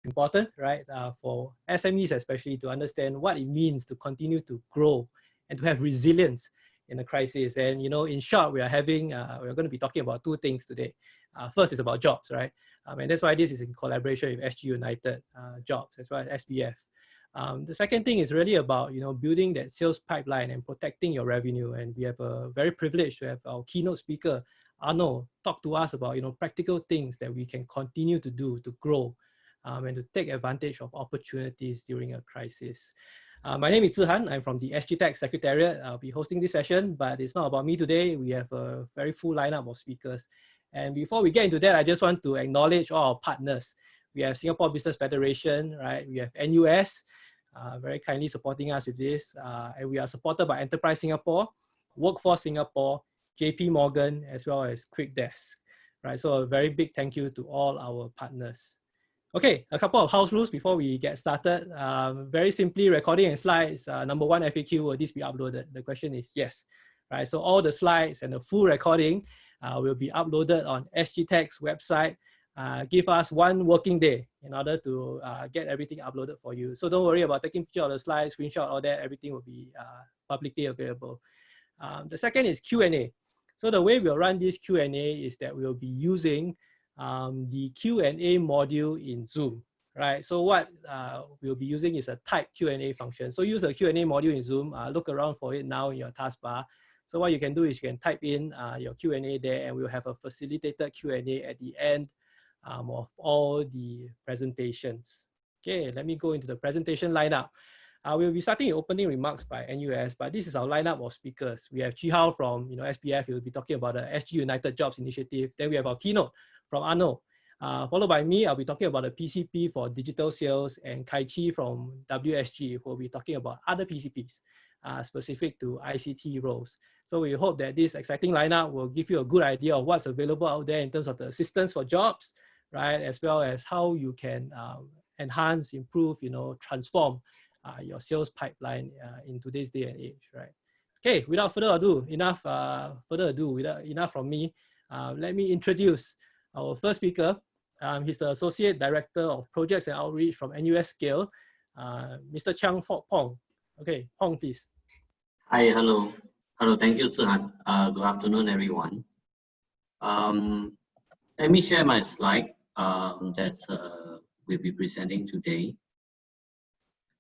important, right, for SMEs especially to understand what it means to continue to grow and to have resilience in a crisis. And in short, we're going to be talking about two things today. First is about jobs, right? And that's why this is in collaboration with SGUnited jobs as well as SBF. The second thing is really about building that sales pipeline and protecting your revenue. And we have a very privileged to have our keynote speaker Arno talk to us about practical things that we can continue to do to grow and to take advantage of opportunities during a crisis. My name is Zihan. I'm from the SGTech Secretariat. I'll be hosting this session, but it's not about me today. We have a very full lineup of speakers. And before we get into that, I just want to acknowledge all our partners. We have Singapore Business Federation, right? We have NUS, very kindly supporting us with this. And we are supported by Enterprise Singapore, Workforce Singapore, JP Morgan, as well as QuickDesk, right? So a very big thank you to all our partners. Okay, a couple of house rules before we get started. Very simply, recording and slides, number one FAQ, will this be uploaded? The question is yes, right? So all the slides and the full recording will be uploaded on SGTech's website. Give us one working day in order to get everything uploaded for you. So don't worry about taking picture of the slides, screenshot, all that, everything will be publicly available. The second is Q&A. So the way we'll run this Q&A is that we'll be using the Q&A module in Zoom, right? So what we'll be using is a type Q&A function. So use the Q&A module in Zoom, look around for it now in your taskbar. So what you can do is you can type in your Q&A there, and we'll have a facilitated Q&A at the end of all the presentations. Okay, let me go into the presentation lineup. We'll be starting with opening remarks by NUS, but this is our lineup of speakers. We have Chi Hao from SBF. He'll be talking about the SGUnited Jobs Initiative. Then we have our keynote from Arno. Followed by me, I'll be talking about the PCP for digital sales, and Kai Chi from WSG, who will be talking about other PCPs specific to ICT roles. So we hope that this exciting lineup will give you a good idea of what's available out there in terms of the assistance for jobs, right? As well as how you can enhance, improve, transform your sales pipeline in today's day and age, right? Okay, without further ado, enough from me. Let me introduce our first speaker. He's the Associate Director of Projects and Outreach from NUS SCALE, Mr. Chiang Fok Pong. Okay, Pong, please. Hi, hello. Hello, thank you, Zihan. Good afternoon, everyone. Let me share my slide that we'll be presenting today.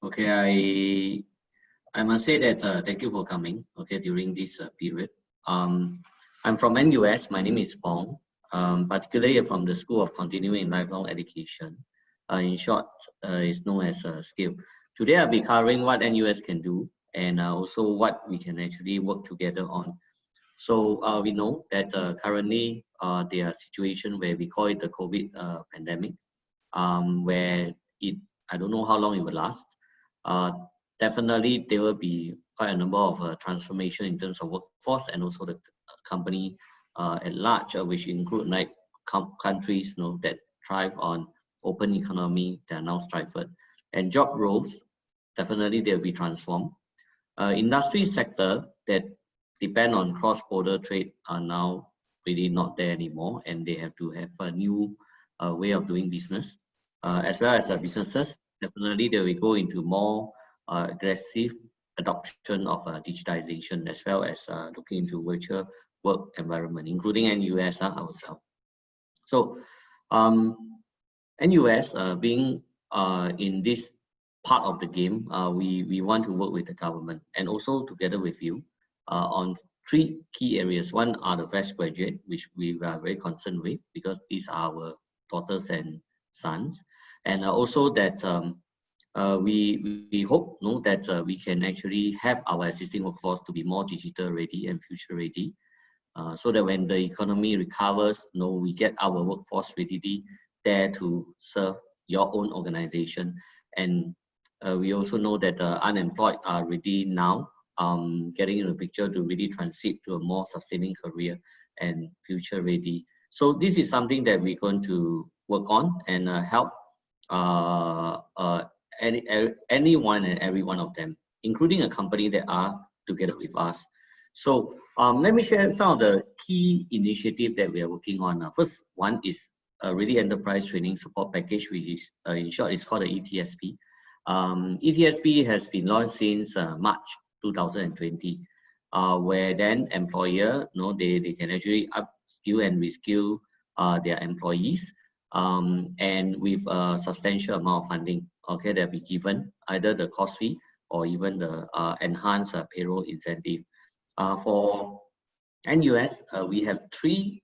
Okay, I must say that thank you for coming, okay, during this period. I'm from NUS, my name is Pong, particularly from the School of Continuing and Lifelong Education. In short, it's known as SCALE. Today I'll be covering what NUS can do and also what we can actually work together on. So we know that currently there are situations where we call it the COVID pandemic, where I don't know how long it will last. Definitely there will be quite a number of transformation in terms of workforce and also the company at large, which include like countries that thrive on open economy, they are now strived, and job roles definitely they'll be transformed. Industry sector that depend on cross-border trade are now really not there anymore, and they have to have a new way of doing business, as well as businesses. Definitely they will go into more aggressive adoption of digitization, as well as looking into virtual work environment, including NUS ourselves. So NUS being in this part of the game, we want to work with the government and also together with you on three key areas. One are the fresh graduate, which we are very concerned with because these are our daughters and sons. And also that we hope that we can actually have our existing workforce to be more digital ready and future ready, so that when the economy recovers, we get our workforce ready there to serve your own organization. And we also know that the unemployed are ready now, getting in the picture to really transit to a more sustaining career and future ready. So this is something that we're going to work on and help anyone and every one of them, including a company that are together with us. So let me share some of the key initiatives that we are working on. First one is a really enterprise training support package, which is in short is called the ETSP. ETSP has been launched since March 2020, where then employer, they can actually upskill and reskill their employees, and with a substantial amount of funding, okay, that will be given, either the cost fee or even the enhanced payroll incentive. For NUS, we have 3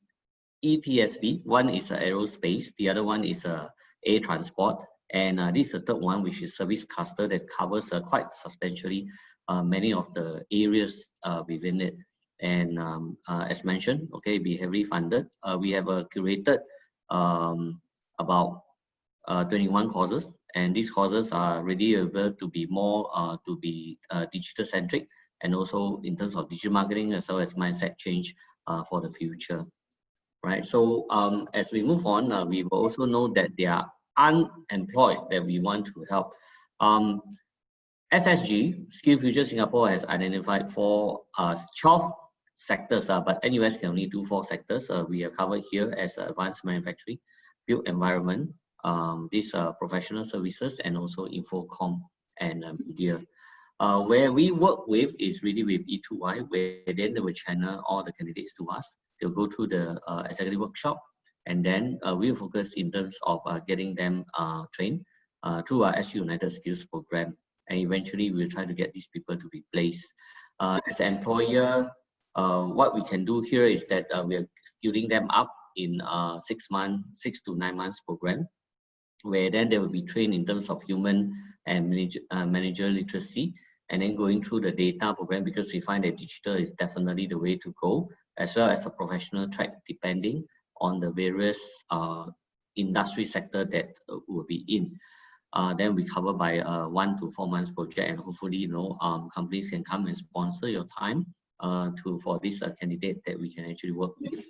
ETSP. One is aerospace, the other one is air transport, and this is the third one, which is service cluster, that covers quite substantially many of the areas within it. And as mentioned, okay, be heavily funded. We have curated about 21 courses, and these courses are really able to be more digital centric, and also in terms of digital marketing as well as mindset change for the future. Right. So as we move on, we will also know that they are unemployed that we want to help. SSG, Skill Future Singapore, has identified 12 sectors, but NUS can only do 4 sectors. We are covered here as advanced manufacturing, built environment, these professional services, and also infocom and media. Where we work with is really with E2Y, where then they will channel all the candidates to us. They'll go through the executive workshop, and then we'll focus in terms of getting them trained through our SGUnited skills program, and eventually we'll try to get these people to be placed. As an employer, what we can do here is that we are skilling them up in 6 to 9 months program, where then they will be trained in terms of human and manager literacy, and then going through the data program, because we find that digital is definitely the way to go, as well as the professional track, depending on the various industry sector that will be in. Then we cover by 1 to 4 months project, and hopefully, companies can come and sponsor your time for this candidate that we can actually work with.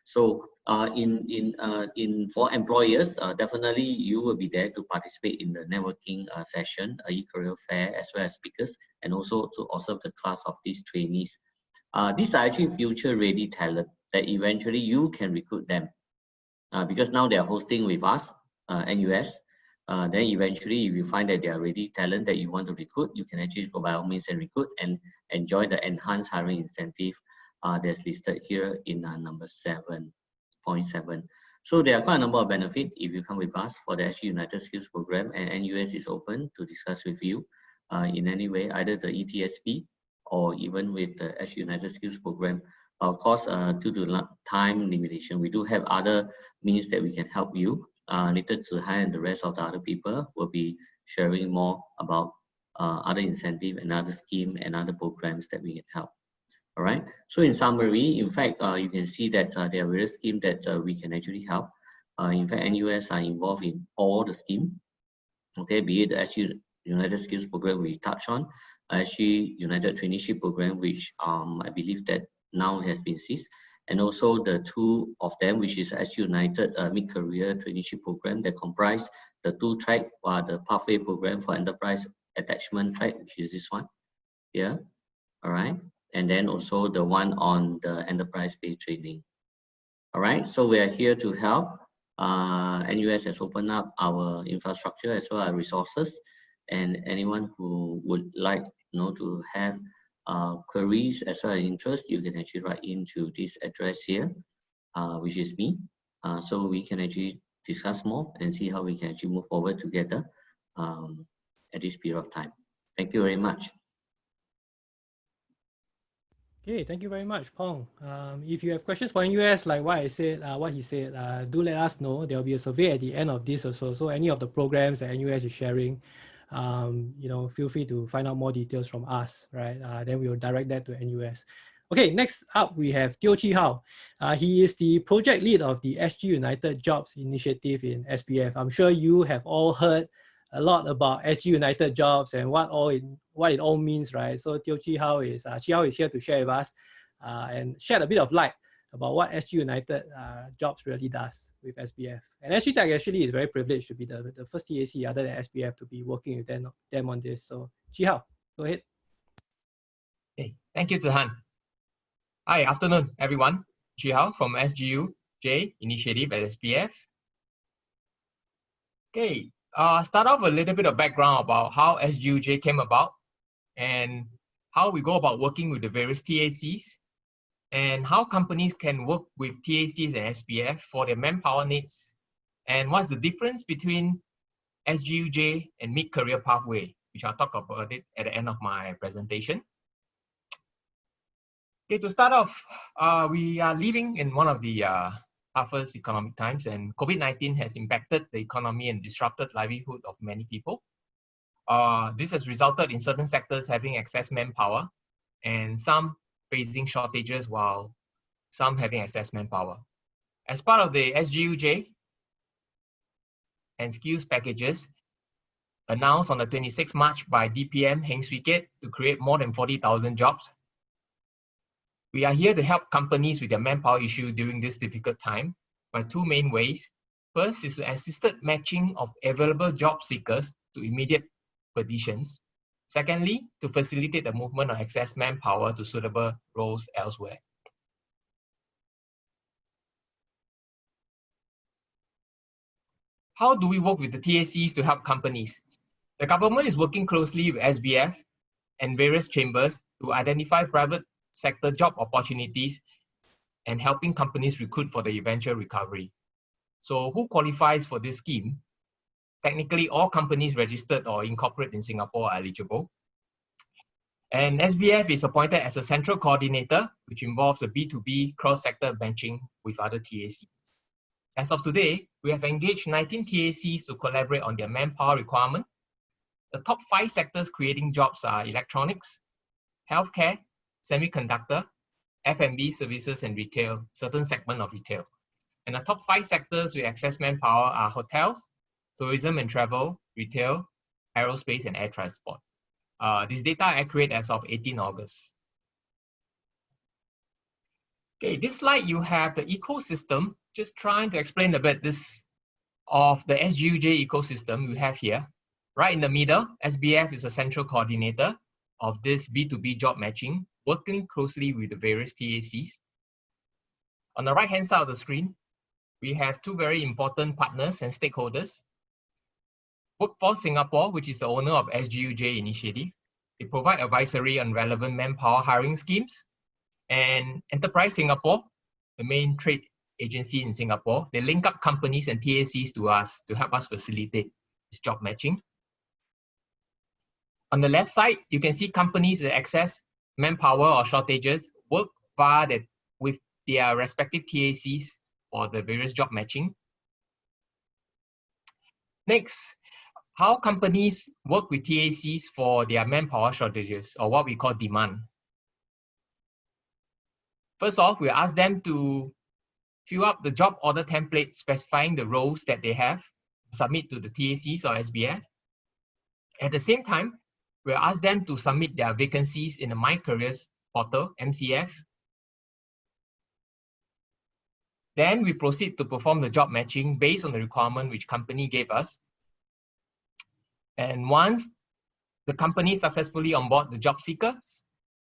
So for employers, definitely you will be there to participate in the networking session, e-career fair, as well as speakers, and also to observe the class of these trainees. These are actually future-ready talent that eventually you can recruit them, because now they are hosting with us, NUS. Then eventually, if you find that they are ready talent that you want to recruit, you can actually go by all means and recruit and enjoy the enhanced hiring incentive that's listed here in number 7.7. So there are quite a number of benefits if you come with us for the SGUnited Skills Program, and NUS is open to discuss with you in any way, either the ETSP or even with the SGUnited Skills Program. Of course, due to time limitation, we do have other means that we can help you. Later, Zihai and the rest of the other people will be sharing more about other incentive and other scheme and other programs that we can help. All right. So in summary, in fact, you can see that there are various schemes that we can actually help. In fact, NUS are involved in all the schemes. Okay, be it the SGUnited Skills Program we touched on, SGUnited Traineeship Program, which I believe that now has been ceased, and also the 2 of them, which is SGUnited Mid-Career Traineeship Program that comprise the 2 track, the Pathway Program for Enterprise Attachment track, which is this one here. All right. And then also the one on the enterprise-based training. All right, so we are here to help. NUS has opened up our infrastructure as well as resources, and anyone who would like to have queries as well as interest, you can actually write into this address here, which is me. So we can actually discuss more and see how we can actually move forward together at this period of time. Thank you very much. Okay, thank you very much, Pong. If you have questions for NUS, like what he said, do let us know. There will be a survey at the end of this also. So any of the programs that NUS is sharing, feel free to find out more details from us, right? Then we will direct that to NUS. Okay, next up we have Teo Chi Hao. He is the project lead of the SGUnited Jobs Initiative in SPF. I'm sure you have all heard a lot about SGUnited Jobs and what it all means, right? So Teo Chi Hao is here to share with us and shed a bit of light about what SGUnited Jobs really does with SPF. And SGTech actually is very privileged to be the first TAC other than SPF to be working with them on this. So Chi Hao, go ahead. Okay, thank you, Zihan. Hi, afternoon, everyone. Chi Hao from SGUJ Initiative at SPF. Okay, start off a little bit of background about how SGUJ came about and how we go about working with the various TACs and how companies can work with TACs and SPF for their manpower needs, and what's the difference between SGUJ and mid-career pathway, which I'll talk about it at the end of my presentation. Okay, to start off, we are living in one of the toughest economic times, and COVID-19 has impacted the economy and disrupted livelihood of many people. This has resulted in certain sectors having excess manpower and some facing shortages while some having excess manpower. As part of the SGUJ and skills packages announced on the 26th March by DPM Heng Swee Keat to create more than 40,000 jobs, we are here to help companies with their manpower issue during this difficult time by two main ways. First is to assisted matching of available job seekers to immediate positions. Secondly, to facilitate the movement of excess manpower to suitable roles elsewhere. How do we work with the TACs to help companies? The government is working closely with SBF and various chambers to identify private sector job opportunities and helping companies recruit for the eventual recovery. So who qualifies for this scheme? Technically, all companies registered or incorporated in Singapore are eligible. And SBF is appointed as a central coordinator, which involves the B2B cross-sector benching with other TACs. As of today, we have engaged 19 TACs to collaborate on their manpower requirement. The top 5 sectors creating jobs are electronics, healthcare, semiconductor, F&B services and retail, certain segment of retail. And the top 5 sectors with excess manpower are hotels, tourism and travel, retail, aerospace and air transport. This data are accurate as of 18 August. Okay, this slide you have the ecosystem, just trying to explain a bit this of the SGUJ ecosystem we have here. Right in the middle, SBF is a central coordinator of this B2B job matching, working closely with the various TACs. On the right-hand side of the screen, we have two very important partners and stakeholders. Workforce Singapore, which is the owner of SGUJ initiative. They provide advisory on relevant manpower hiring schemes. And Enterprise Singapore, the main trade agency in Singapore, they link up companies and TACs to us to help us facilitate this job matching. On the left side, you can see companies with excess manpower or shortages work with their respective TACs for the various job matching. Next, how companies work with TACs for their manpower shortages, or what we call demand. First off, we ask them to fill up the job order template specifying the roles that they have, submit to the TACs or SBF. At the same time, we ask them to submit their vacancies in the My Careers portal, MCF. Then we proceed to perform the job matching based on the requirement which company gave us. And once the company successfully onboard the job seekers,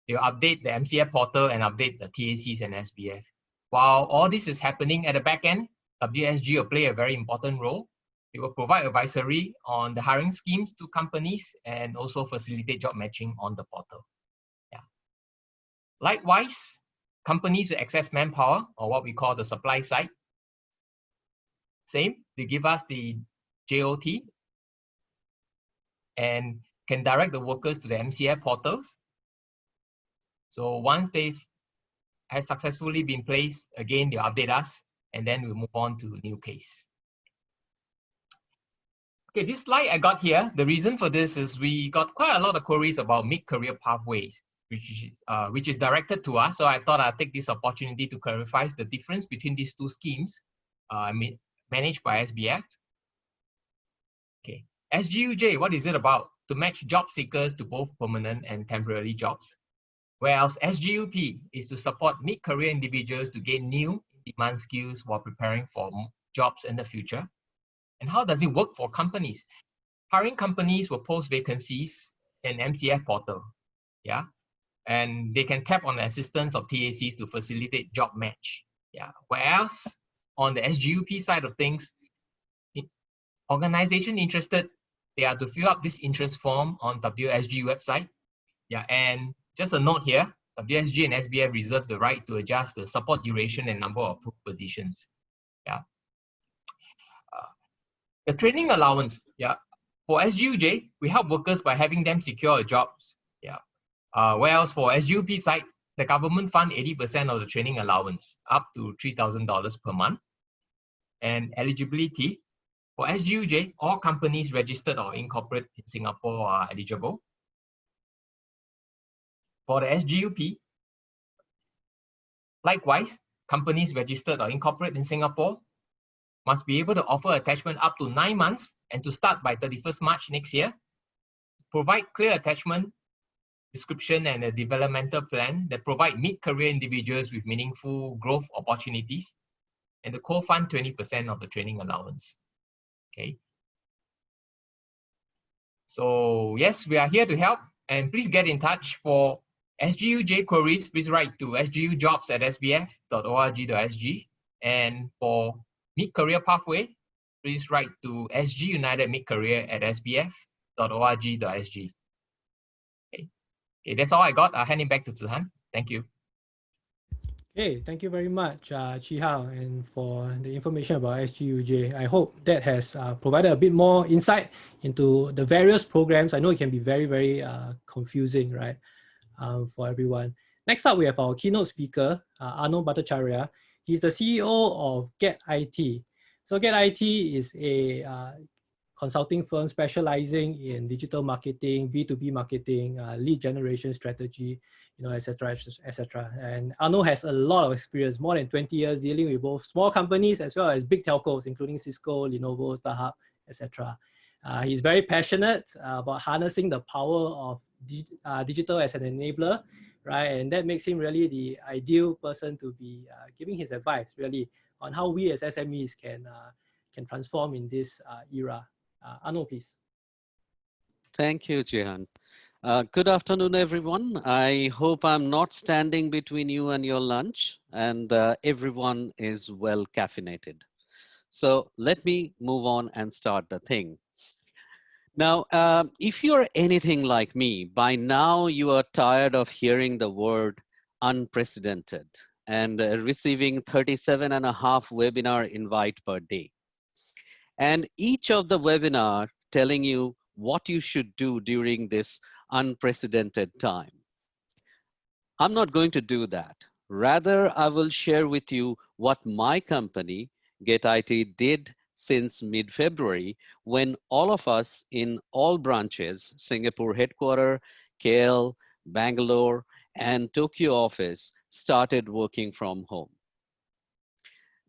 they'll update the MCF portal and update the TACs and SBF. While all this is happening at the back end, WSG will play a very important role. It will provide advisory on the hiring schemes to companies and also facilitate job matching on the portal. Yeah. Likewise, companies with excess manpower, or what we call the supply side, same, they give us the JOT and can direct the workers to the MCF portals. So once they've have successfully been placed, again, they'll update us, and then we'll move on to a new case. Okay, this slide I got here, the reason for this is we got quite a lot of queries about mid-career pathways, which is directed to us. So I thought I'd take this opportunity to clarify the difference between these two schemes managed by SBF. Okay, SGUJ, what is it about? To match job seekers to both permanent and temporary jobs. Whereas SGUP is to support mid-career individuals to gain new demand skills while preparing for jobs in the future. And how does it work for companies? Hiring companies will post vacancies in MCF portal, yeah, and they can tap on the assistance of TACs to facilitate job match, yeah. Whereas on the SGUP side of things, Organization interested, they are to fill up this interest form on WSG website. Yeah, and just a note here, WSG and SBF reserve the right to adjust the support duration and number of approved positions. Yeah. The training allowance, yeah. For SGUJ, we help workers by having them secure jobs. Yeah. Whereas for SGUP side, the government fund 80% of the training allowance, up to $3,000 per month. And eligibility, for SGUJ, all companies registered or incorporated in Singapore are eligible. For the SGUP, likewise, companies registered or incorporated in Singapore must be able to offer attachment up to 9 months and to start by 31st March next year. Provide clear attachment, description, and a developmental plan that provide mid-career individuals with meaningful growth opportunities, and to co-fund 20% of the training allowance. Okay. So yes, we are here to help, and please get in touch for SGUJ queries. Please write to sgujobs@sbf.org.sg, and for mid-career pathway, please write to SGUnited mid-career@sbf.org.sg. Okay. Okay, that's all I got. I'll hand it back to Zihan. Thank you. Okay, thank you very much, Chi Hao, and for the information about SGUJ. I hope that has provided a bit more insight into the various programs. I know it can be very, very confusing, right, for everyone. Next up, we have our keynote speaker, Arno Bhattacharya. He's the CEO of Get IT. So Get IT is a consulting firm specializing in digital marketing, B2B marketing, lead generation strategy, etc., etc. And Arno has a lot of experience, more than 20 years dealing with both small companies as well as big telcos, including Cisco, Lenovo, StarHub, etc. He's very passionate about harnessing the power of digital as an enabler, right? And that makes him really the ideal person to be giving his advice, really, on how we as SMEs can transform in this era. Arno, please. Thank you, Jehan. Good afternoon, everyone. I hope I'm not standing between you and your lunch, and everyone is well caffeinated. So let me move on and start the thing. Now, if you're anything like me, by now you are tired of hearing the word unprecedented and receiving 37.5 webinar invite per day. And each of the webinar telling you what you should do during this unprecedented time. I'm not going to do that. Rather, I will share with you what my company, Get IT, did since mid-February, when all of us in all branches, Singapore headquarters, KL, Bangalore, and Tokyo office, started working from home.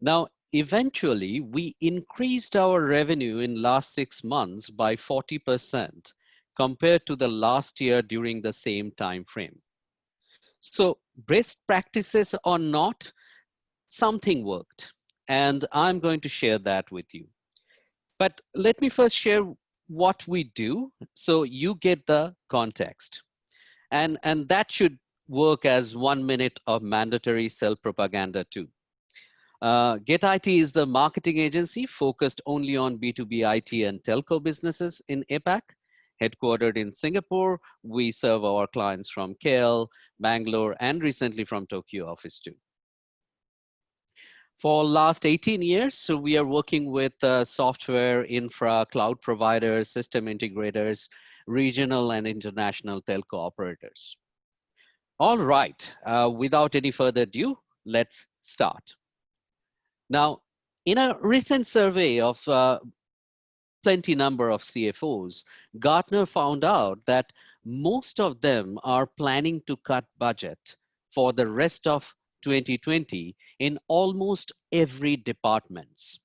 Now, eventually, we increased our revenue in last 6 months by 40% compared to the last year during the same time frame. So best practices or not, something worked. And I'm going to share that with you. But let me first share what we do so you get the context. And that should work as 1 minute of mandatory self-propaganda too. Get IT is the marketing agency focused only on B2B IT and telco businesses in APAC. Headquartered in Singapore, we serve our clients from KL, Bangalore, and recently from Tokyo office too. For last 18 years, so we are working with software, infra, cloud providers, system integrators, regional and international telco operators. All right, without any further ado, let's start. Now, in a recent survey of plenty number of CFOs, Gartner found out that most of them are planning to cut budget for the rest of 2020 in almost every department.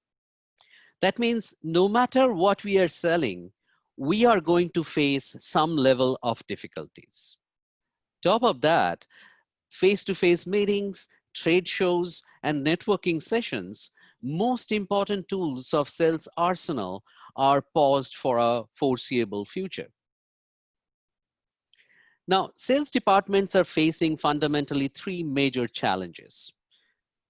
That means no matter what we are selling, we are going to face some level of difficulties. Top of that, face-to-face meetings, trade shows, and networking sessions, most important tools of sales arsenal, are paused for a foreseeable future. Now, sales departments are facing fundamentally 3 major challenges.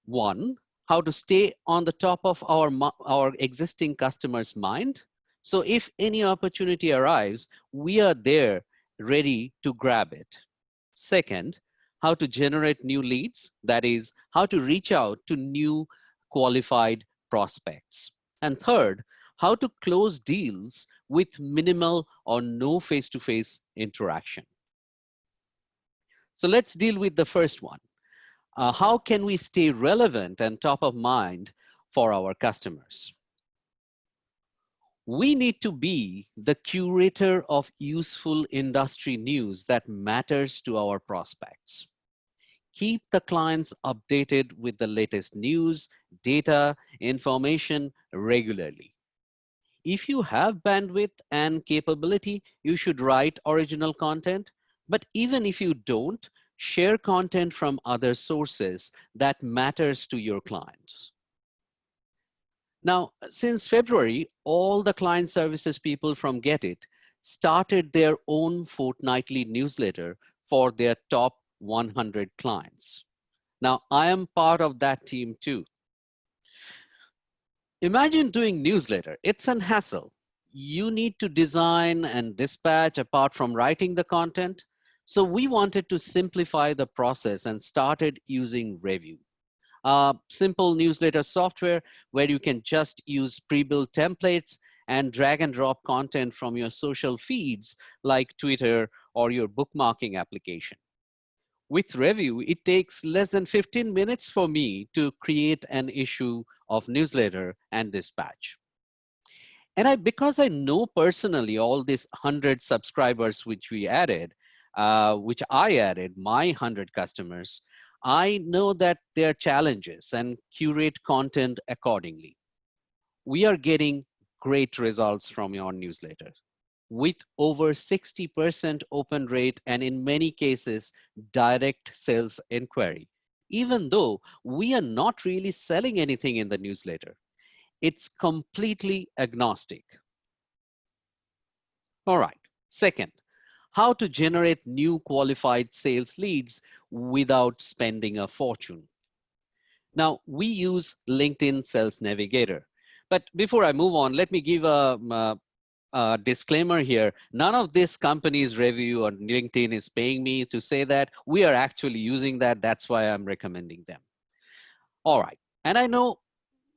1, how to stay on the top of our existing customers' mind. So if any opportunity arrives, we are there ready to grab it. Second, how to generate new leads, that is, how to reach out to new qualified prospects. And third, how to close deals with minimal or no face-to-face interaction. So let's deal with the first one. How can we stay relevant and top of mind for our customers? We need to be the curator of useful industry news that matters to our prospects. Keep the clients updated with the latest news, data, information regularly. If you have bandwidth and capability, you should write original content. But even if you don't, share content from other sources that matters to your clients. Now, since February, all the client services people from Get It started their own fortnightly newsletter for their top 100 clients. Now, I am part of that team too. Imagine doing newsletter. It's an hassle. You need to design and dispatch apart from writing the content. So we wanted to simplify the process and started using Review. Simple newsletter software where you can just use pre-built templates and drag and drop content from your social feeds like Twitter or your bookmarking application. With Review, it takes less than 15 minutes for me to create an issue of newsletter and dispatch. And because I know personally all these 100 subscribers which we added, which I added, my 100 customers, I know that there are challenges and curate content accordingly. We are getting great results from your newsletter with over 60% open rate and in many cases, direct sales inquiry, even though we are not really selling anything in the newsletter. It's completely agnostic. All right, second, how to generate new qualified sales leads without spending a fortune. Now, we use LinkedIn Sales Navigator. But before I move on, let me give a disclaimer here. None of this company's review on LinkedIn is paying me to say that. We are actually using that. That's why I'm recommending them. All right. And I know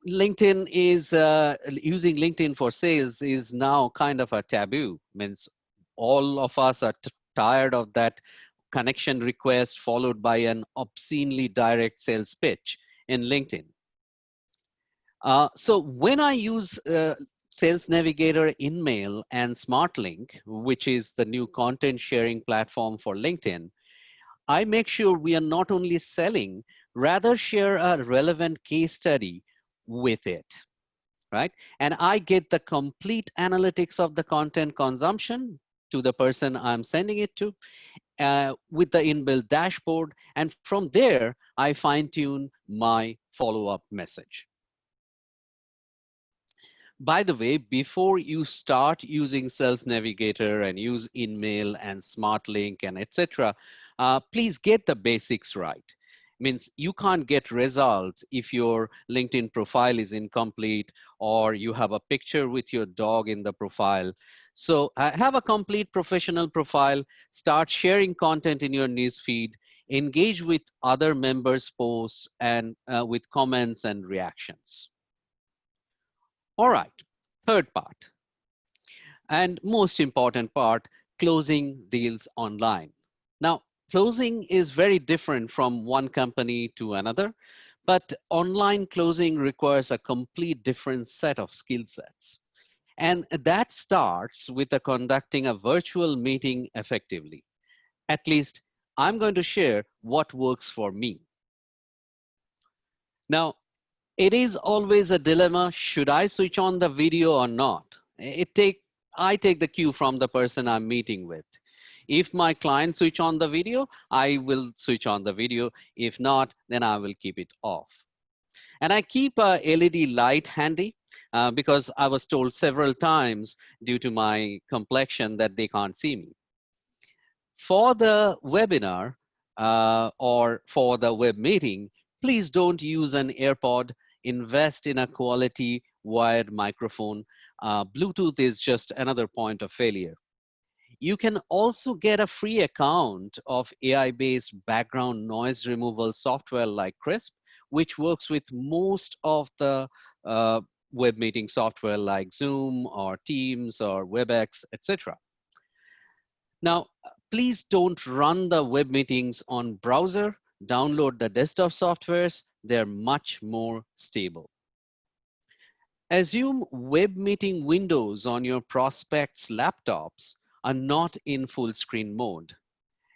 LinkedIn is using LinkedIn for sales is now kind of a taboo. Means all of us are tired of that connection request followed by an obscenely direct sales pitch in LinkedIn. So when I use Sales Navigator InMail and SmartLink, which is the new content sharing platform for LinkedIn, I make sure we are not only selling, rather share a relevant case study with it, right? And I get the complete analytics of the content consumption to the person I'm sending it to with the inbuilt dashboard. And from there, I fine tune my follow-up message. By the way, before you start using Sales Navigator and use InMail and SmartLink and etc., please get the basics right. Means you can't get results if your LinkedIn profile is incomplete or you have a picture with your dog in the profile. So have a complete professional profile, start sharing content in your newsfeed, engage with other members' posts and with comments and reactions. All right, third part, and most important part, closing deals online. Now, closing is very different from one company to another, but online closing requires a complete different set of skill sets. And that starts with conducting a virtual meeting effectively. At least I'm going to share what works for me. Now, it is always a dilemma. Should I switch on the video or not? I take the cue from the person I'm meeting with. If my client switch on the video, I will switch on the video. If not, then I will keep it off. And I keep a LED light handy because I was told several times due to my complexion that they can't see me. For the webinar or for the web meeting, please don't use an AirPod. Invest in a quality wired microphone. Bluetooth is just another point of failure. You can also get a free account of AI-based background noise removal software like Crisp, which works with most of the web meeting software like Zoom or Teams or WebEx, etc. Now, please don't run the web meetings on browser. Download the desktop softwares. They're much more stable. Assume web meeting windows on your prospects' laptops are not in full screen mode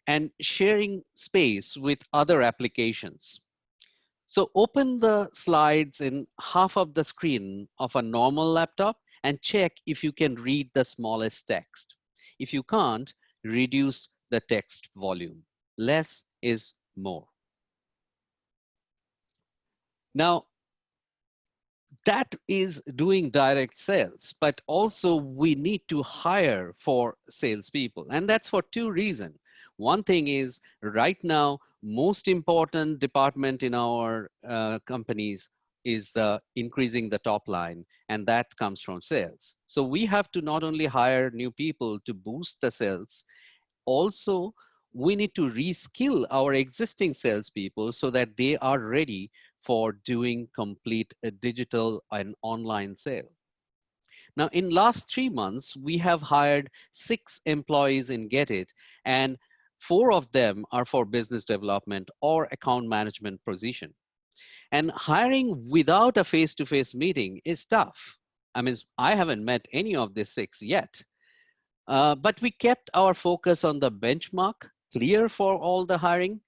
and sharing space with other applications. So open the slides in half of the screen of a normal laptop and check if you can read the smallest text. If you can't, reduce the text volume. Less is more. Now, that is doing direct sales, but also we need to hire for salespeople. And that's for two reasons. One thing is right now, most important department in our companies is increasing the top line, and that comes from sales. So we have to not only hire new people to boost the sales, also we need to reskill our existing salespeople so that they are ready for doing complete digital and online sale. Now, in last 3 months, we have hired 6 employees in Get It, and 4 of them are for business development or account management position. And hiring without a face-to-face meeting is tough. I mean, I haven't met any of these 6 yet. But we kept our focus on the benchmark clear for all the hiring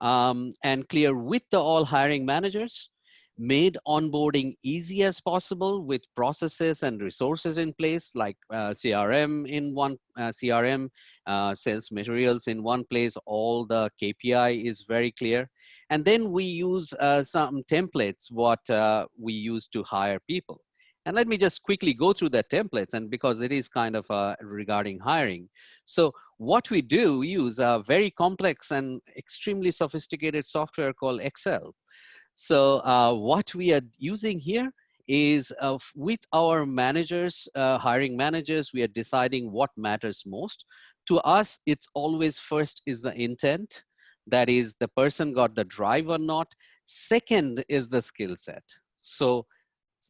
and clear with the all hiring managers, made onboarding easy as possible with processes and resources in place like CRM in one CRM, sales materials in one place, all the KPI is very clear. And then we use some templates what we use to hire people. And let me just quickly go through the templates, and because it is kind of regarding hiring. So what we do, we use a very complex and extremely sophisticated software called Excel. So what we are using here is with our managers, hiring managers, we are deciding what matters most. To us, it's always first is the intent. That is, the person got the drive or not. Second is the skill set. So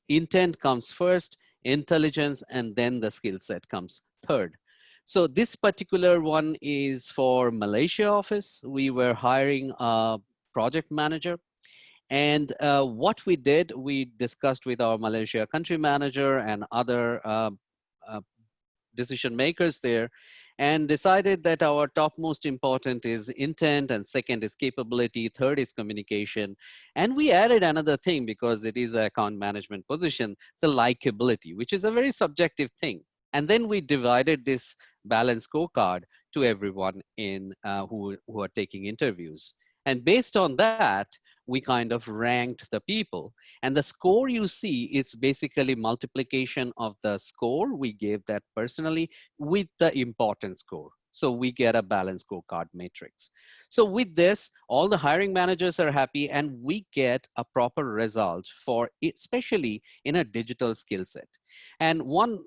intent comes first, intelligence, and then the skill set comes third. So this particular one is for Malaysia office. We were hiring a project manager. And what we did, we discussed with our Malaysia country manager and other decision makers there, and decided that our top most important is intent, and second is capability, third is communication. And we added another thing because it is an account management position, the likability, which is a very subjective thing. And then we divided this balanced scorecard to everyone in who are taking interviews. And based on that, we kind of ranked the people. And the score you see is basically multiplication of the score we gave that personally with the importance score. So we get a balanced scorecard matrix. So with this, all the hiring managers are happy, and we get a proper result for it, especially in a digital skill set. And one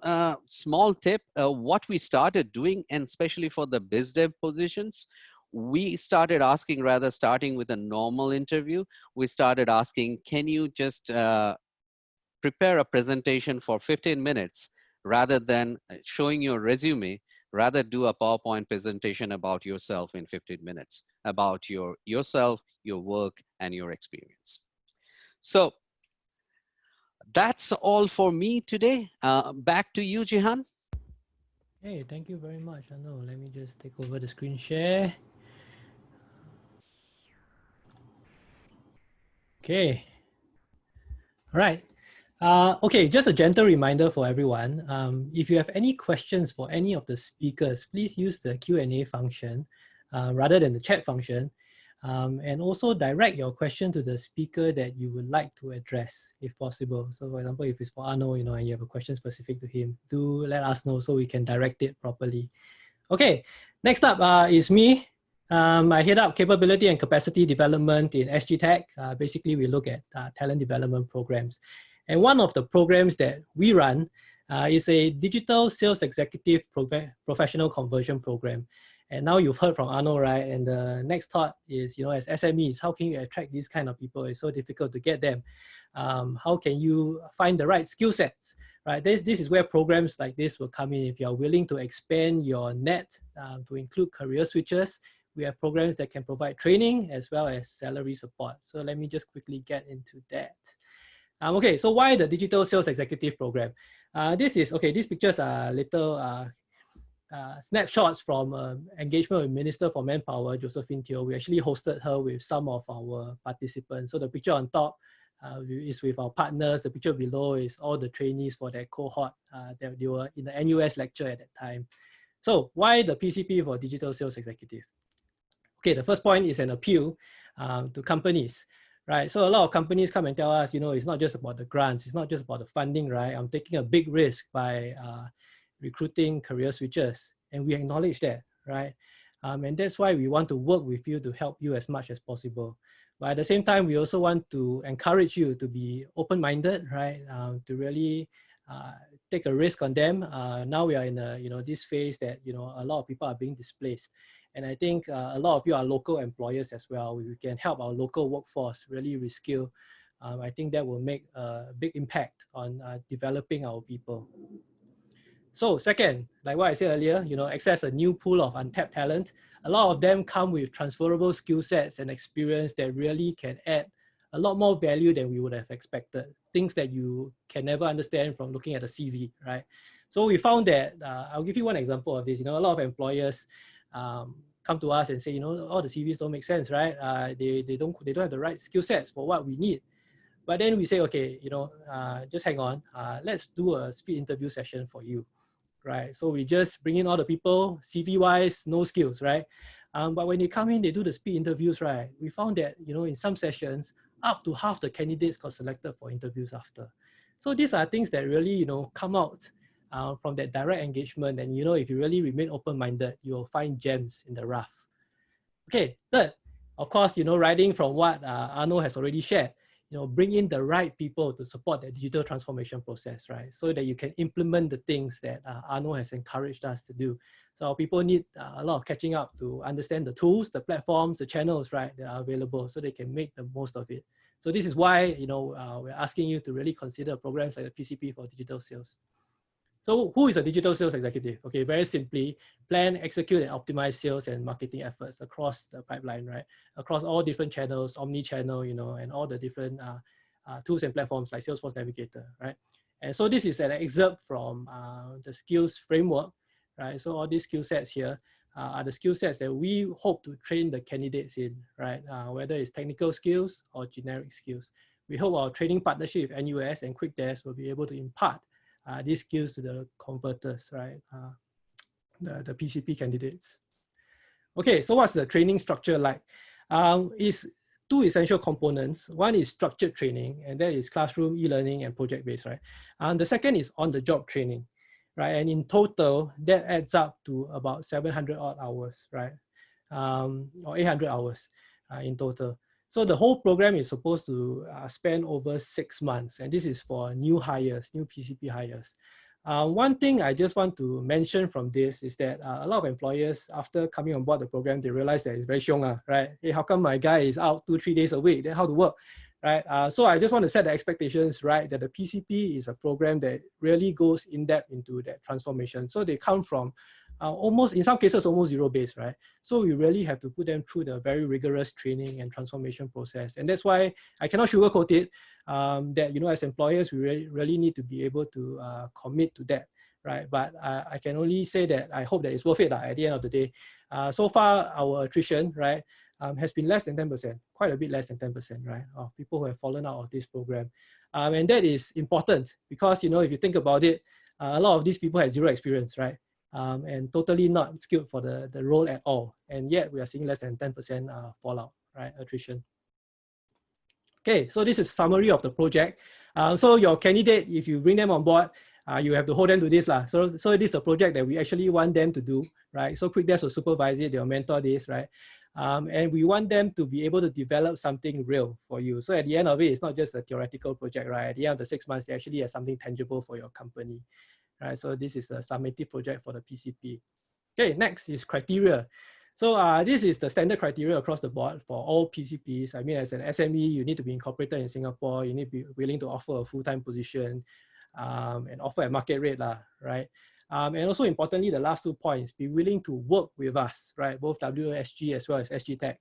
small tip, what we started doing, and especially for the biz dev positions, we started asking, rather starting with a normal interview, we started asking, can you just prepare a presentation for 15 minutes rather than showing your resume, rather do a PowerPoint presentation about yourself in 15 minutes, about yourself, your work, and your experience. So that's all for me today. Back to you, Jihan. Hey, thank you very much. I know, let me just take over the screen share. Okay. All right. Okay, just a gentle reminder for everyone. If you have any questions for any of the speakers, please use the Q&A function rather than the chat function. And also direct your question to the speaker that you would like to address, if possible. So for example, if it's for Arno, and you have a question specific to him, do let us know so we can direct it properly. Okay, next up is me. I head up capability and capacity development in SGTech. Basically, we look at talent development programs. And one of the programs that we run It's a digital sales executive professional conversion program. And now you've heard from Arno, right? And the next thought is, you know, as SMEs, how can you attract these kind of people? It's so difficult to get them. How can you find the right skill sets, right? This is where programs like this will come in. If you are willing to expand your net to include career switches, we have programs that can provide training as well as salary support. So let me just quickly get into that. Okay, so why the Digital Sales Executive Program? These pictures are little snapshots from engagement with Minister for Manpower, Josephine Teo. We actually hosted her with some of our participants. So the picture on top is with our partners. The picture below is all the trainees for that cohort that they were in the NUS lecture at that time. So why the PCP for Digital Sales Executive? Okay, the first point is an appeal to companies, right? So a lot of companies come and tell us, you know, it's not just about the grants, it's not just about the funding, right? I'm taking a big risk by recruiting career switchers, and we acknowledge that, right? And that's why we want to work with you to help you as much as possible. But at the same time, we also want to encourage you to be open-minded, right? To really take a risk on them. Now we are in this phase that, you know, a lot of people are being displaced. And I think a lot of you are local employers as well. We can help our local workforce really reskill. I think that will make a big impact on developing our people. So second, like what I said earlier, you know, access a new pool of untapped talent. A lot of them come with transferable skill sets and experience that really can add a lot more value than we would have expected. Things that you can never understand from looking at a CV, right? So we found that, I'll give you one example of this. You know, a lot of employers come to us and say, you know, all the CVs don't make sense, right? They don't have the right skill sets for what we need. But then we say, okay, you know, just hang on. Let's do a speed interview session for you, right? So we just bring in all the people, CV-wise, no skills, right? But when they come in, they do the speed interviews, right? We found that, you know, in some sessions, up to half the candidates got selected for interviews after. So these are things that really, you know, come out from that direct engagement. And, you know, if you really remain open-minded, you'll find gems in the rough. Okay, third, of course, you know, riding from what Arno has already shared, you know, bring in the right people to support the digital transformation process, right? So that you can implement the things that Arno has encouraged us to do. So our people need a lot of catching up to understand the tools, the platforms, the channels, right, that are available so they can make the most of it. So this is why, you know, we're asking you to really consider programs like the PCP for digital sales. So who is a digital sales executive? Okay, very simply, plan, execute, and optimize sales and marketing efforts across the pipeline, right? Across all different channels, omni-channel, you know, and all the different tools and platforms like Salesforce Navigator, right? And so this is an excerpt from the skills framework, right? So all these skill sets here are the skill sets that we hope to train the candidates in, right? Whether it's technical skills or generic skills. We hope our training partnership with NUS and QuickDesk will be able to impart these skills to the converters, right? The PCP candidates. Okay, so what's the training structure like? It's two essential components. One is structured training, and that is classroom, e-learning, and project-based, right? And the second is on-the-job training, right? And in total, that adds up to about 700 odd hours, right? Or 800 hours in total. So the whole program is supposed to span over 6 months, and this is for new hires, new PCP hires. One thing I just want to mention from this is that a lot of employers, after coming on board the program, they realize that it's very xiong, right? Hey, how come my guy is out 2-3 days a week? Then how to work, right? So I just want to set the expectations, right, that the PCP is a program that really goes in depth into that transformation. So they come from almost, in some cases, almost zero base, right? So we really have to put them through the very rigorous training and transformation process. And that's why I cannot sugarcoat it, that, you know, as employers, we really need to be able to commit to that, right? But I can only say that I hope that it's worth it at the end of the day. So far, our attrition, right, has been less than 10%, quite a bit less than 10%, right, of people who have fallen out of this program. And that is important because, you know, if you think about it, a lot of these people had zero experience, right? And totally not skilled for the role at all. And yet we are seeing less than 10% fallout, right, attrition. Okay, so this is summary of the project. So your candidate, if you bring them on board, you have to hold them to this. So this is a project that we actually want them to do, right? So QuickDesk will supervise it, they'll mentor this, right? And we want them to be able to develop something real for you. So at the end of it, it's not just a theoretical project, right? At the end of the 6 months, they actually have something tangible for your company. right? So this is the summative project for the PCP. Okay, next is criteria. So this is the standard criteria across the board for all PCPs. I mean, as an SME, you need to be incorporated in Singapore. You need to be willing to offer a full-time position and offer a market rate, right? And also importantly, the last 2 points, be willing to work with us, right? Both WSG as well as SGTech,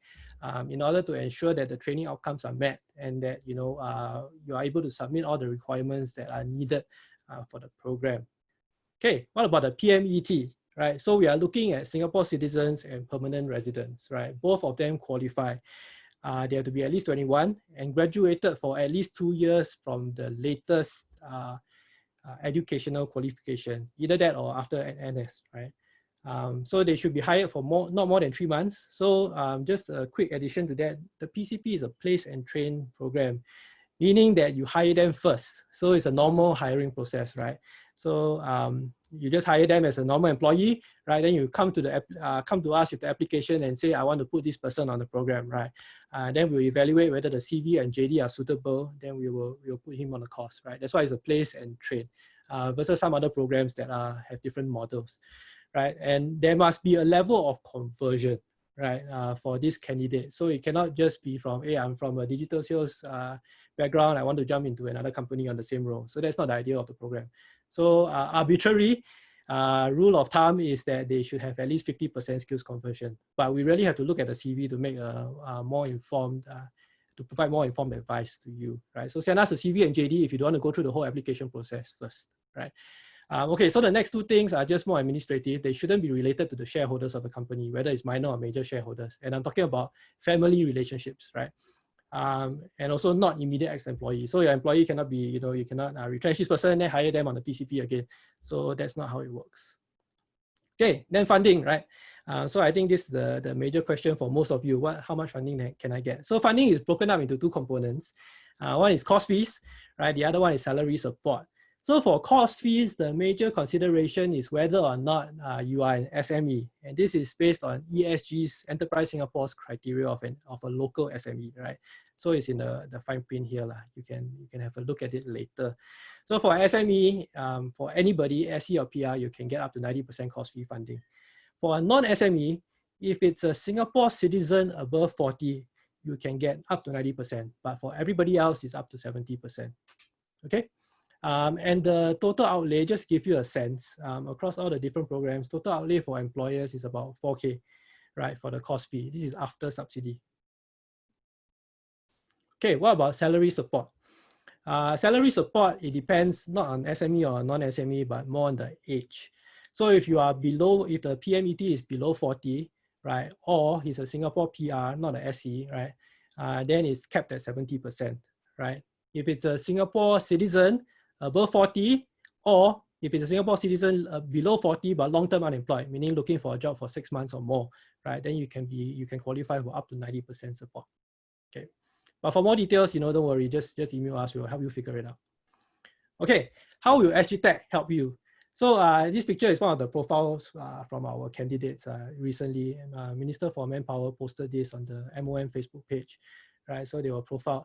in order to ensure that the training outcomes are met and that, you know, you are able to submit all the requirements that are needed for the program. Okay, what about the PMET? Right, so we are looking at Singapore citizens and permanent residents, right? Both of them qualify. They have to be at least 21 and graduated for at least 2 years from the latest educational qualification, either that or after NS, right? So they should be hired for not more than 3 months. So just a quick addition to that, the PCP is a place and train program, meaning that you hire them first. So it's a normal hiring process, right? So you just hire them as a normal employee, right? Then you come to us with the application and say, I want to put this person on the program, right? Then we'll evaluate whether the CV and JD are suitable. Then we'll put him on the course, right? That's why it's a place and train versus some other programs that have different models, right? And there must be a level of conversion, right, for this candidate. So it cannot just be from, hey, I'm from a digital sales background, I want to jump into another company on the same role. So that's not the idea of the program. So arbitrary rule of thumb is that they should have at least 50% skills conversion. But we really have to look at the CV to make a more informed, to provide more informed advice to you, right? So send us the CV and JD if you don't want to go through the whole application process first, right? Okay, so the next 2 things are just more administrative. They shouldn't be related to the shareholders of the company, whether it's minor or major shareholders. And I'm talking about family relationships, right? And also not immediate ex-employee. So your employee cannot be, you know, you cannot retrench this person and then hire them on the PCP again. So that's not how it works. Okay, then funding, right? So I think this is the major question for most of you. How much funding can I get? So funding is broken up into 2 components. One is course fees, right? The other one is salary support. So for course fees, the major consideration is whether or not you are an SME. And this is based on ESG's Enterprise Singapore's criteria of a local SME, right? So it's in the fine print here. You can have a look at it later. So for SME, for anybody, SE or PR, you can get up to 90% course fee funding. For a non-SME, if it's a Singapore citizen above 40, you can get up to 90%. But for everybody else, it's up to 70%. Okay? And the total outlay, just give you a sense, across all the different programs, total outlay for employers is about 4K, right, for the course fee. This is after subsidy. Okay, what about salary support? Salary support, it depends not on SME or non-SME, but more on the age. So if you are below, if the PMET is below 40, right, or he's a Singapore PR, not an SE, right, then it's capped at 70%, right? If it's a Singapore citizen above 40, or if it's a Singapore citizen below 40 but long-term unemployed, meaning looking for a job for 6 months or more, right? Then you can qualify for up to 90% support. Okay, but for more details, you know, don't worry, just email us. We'll help you figure it out. Okay, how will SGTech help you? So this picture is one of the profiles from our candidates recently. Minister for Manpower posted this on the MOM Facebook page, right? So they were profiled.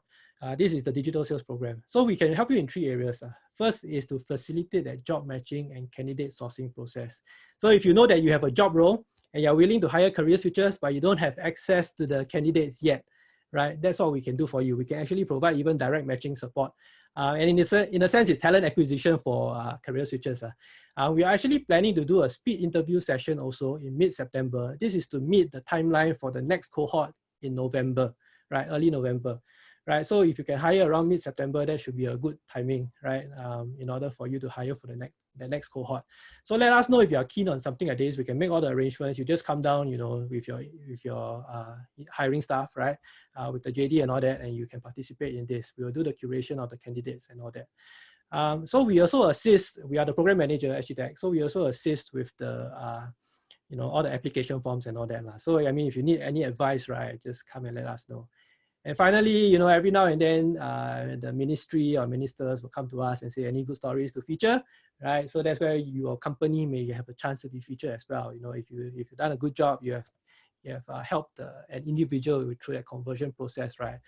This is the digital sales program. So we can help you in 3 areas. First is to facilitate that job matching and candidate sourcing process. So if you know that you have a job role and you're willing to hire career switchers, but you don't have access to the candidates yet, right? That's what we can do for you. We can actually provide even direct matching support. And in a sense, it's talent acquisition for career switchers. We are actually planning to do a speed interview session also in mid-September. This is to meet the timeline for the next cohort in November, right? Early November. Right, so if you can hire around mid-September, that should be a good timing, right? In order for you to hire for the next cohort. So let us know if you are keen on something like this. We can make all the arrangements. You just come down, you know, with your hiring staff, right? With the JD and all that, and you can participate in this. We will do the curation of the candidates and all that. So we also assist. We are the program manager at SGTech. So we also assist with the you know, all the application forms and all that. So I mean, if you need any advice, right, just come and let us know. And finally, you know, every now and then, the ministry or ministers will come to us and say any good stories to feature, right? So that's where your company may have a chance to be featured as well. You know, if you've done a good job, you have helped an individual through that conversion process, right?